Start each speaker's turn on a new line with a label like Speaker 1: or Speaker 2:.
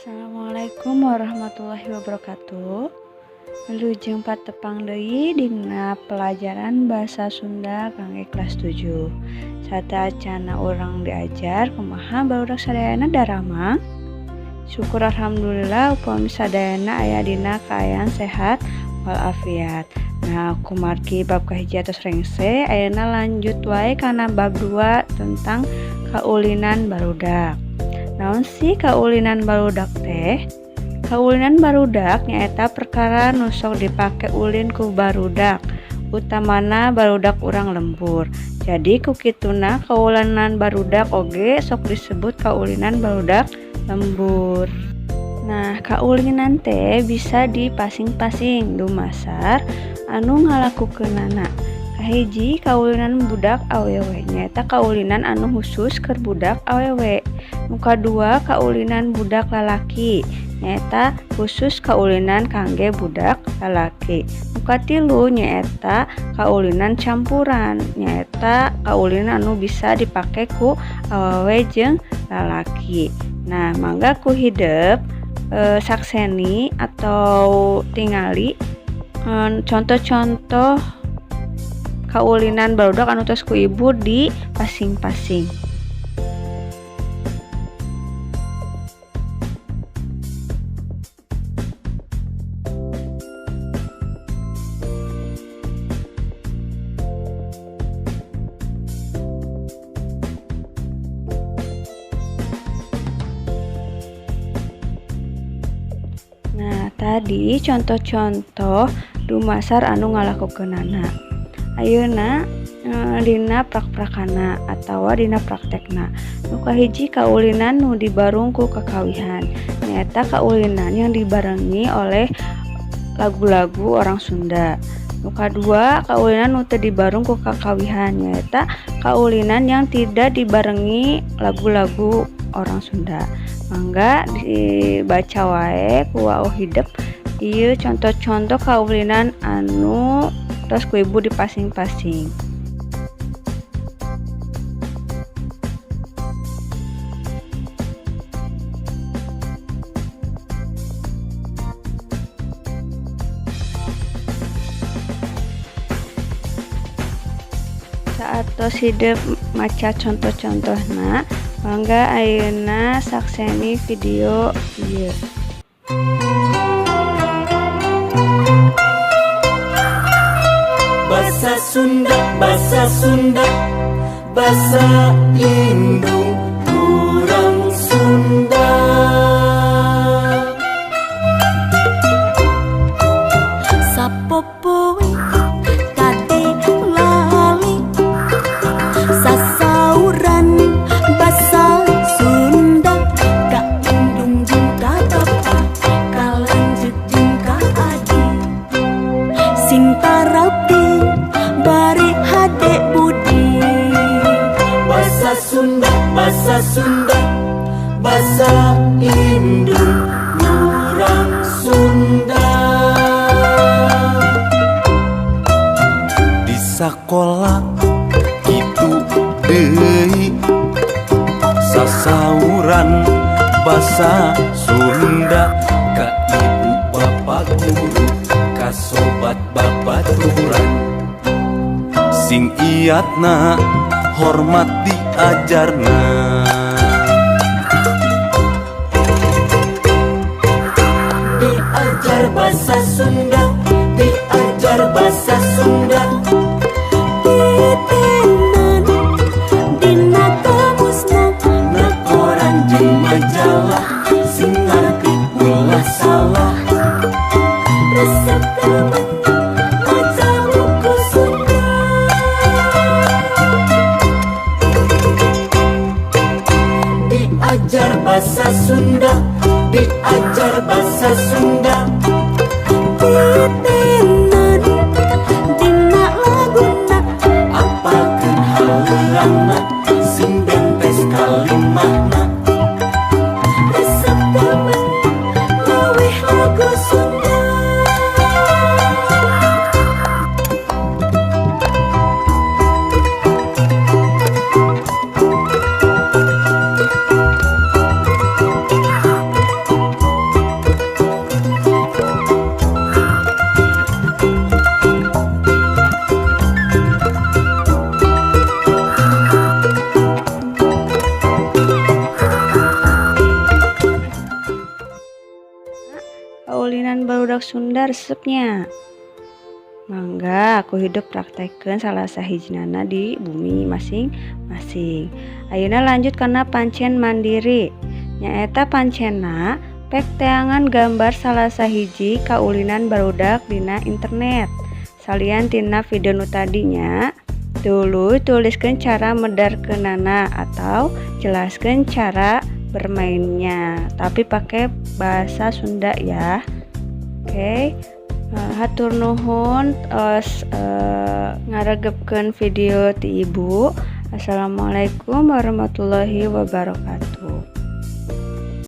Speaker 1: Assalamualaikum warahmatullahi wabarakatuh. Wilujeng patepang deui dina pelajaran Basa Sunda kangge kelas 7. Sata acana urang diajar kumaha barudak sadayana darama. Syukur alhamdulillah upami sadayana aya dina kaayaan sehat walafiat. Nah, kumargi bab kahiji atos rengse, ayeuna lanjut wae kana bab 2 tentang kaulinan barudak. Naon sih kaulinan barudak teh? Kaulinan barudak nyaeta perkara nu sok dipake ulin ku barudak, utamana barudak urang lembur. Jadi ku kituna kaulinan barudak oge sok disebut kaulinan barudak lembur. Nah, kaulinan teh bisa dipasing-pasing dumasar anu ngalakukeunana. Kahiji kaulinan budak awewe nyaeta kaulinan anu khusus keur budak awewe. Nu kadua kaulinan budak lalaki nyaeta khusus kaulinan kangge budak lalaki. Nu katilu nyaeta kaulinan campuran nyaeta kaulinan anu bisa dipake ku awewe jeung lalaki. Nah, mangga ku hideuk sakseni atau tingali contoh-contoh kaulinan barudak anu tos ku ibu di pasing-pasing. Nah, tadi contoh-contoh dumasar anu ngalakukeunana. Ayeuna dina prak-prakana atawa dina praktekna. Nu kahiji kaulinan nu dibarung ku kakawihan nyaeta kaulinan yang dibarengi oleh lagu-lagu orang Sunda. Nu kadua kaulinan nu teu dibarung ku kakawihan nyaeta kaulinan yang tidak dibarengi lagu-lagu orang Sunda. Mangga dibaca wae ku wau hideuk ieu contoh-contoh kaulinan anu tos ku ibu di pasing-pasing. Saatos hideuk maca contoh-contohna, mangga ayeuna sakseni video ieu.
Speaker 2: Basa Sunda, basa Sunda, basa indung urang Sunda.
Speaker 3: Sapopoe kate lali sasauran basa Sunda ka indung jeung ka bapa ka lanjut jeung ka adi sing tarapi bari hade budi.
Speaker 2: Basa Sunda, basa Sunda, basa indung urang Sunda. Di sakola kitu deui sasauran basa Sunda ka ibu bapa guru ka sobat babaturan sing iatna hormat diajarna. Diajar basa Sunda, diajar basa Sunda.
Speaker 3: Titenan dina kamusna
Speaker 2: Na koran jeung majalah sing ngarti ulah salah.
Speaker 3: resep kemen maca buku Sunda.
Speaker 2: Diajar basa Sunda, diajar basa Sunda.
Speaker 3: Titenan dina laguna
Speaker 2: Apalkeun haleungna sing bentes kalimahna.
Speaker 3: resep kemen leuwih lagu Sunda.
Speaker 1: kaulinan barudak Sunda resepnya. Mangga aku hidup praktekkan salah sahijinana di bumi masing-masing. Ayeuna lanjut karena pancen mandiri. Nyaeta pancena pek teangan gambar salah sahiji kaulinan barudak dina internet. Salian tina video nu tadinya dulu tuliskan cara medarkeunana atau jelaskan cara bermainnya, tapi pakai bahasa Sunda ya. Oke. Hatur nuhun ngaregepkeun video ti Ibu. Assalamualaikum warahmatullahi wabarakatuh.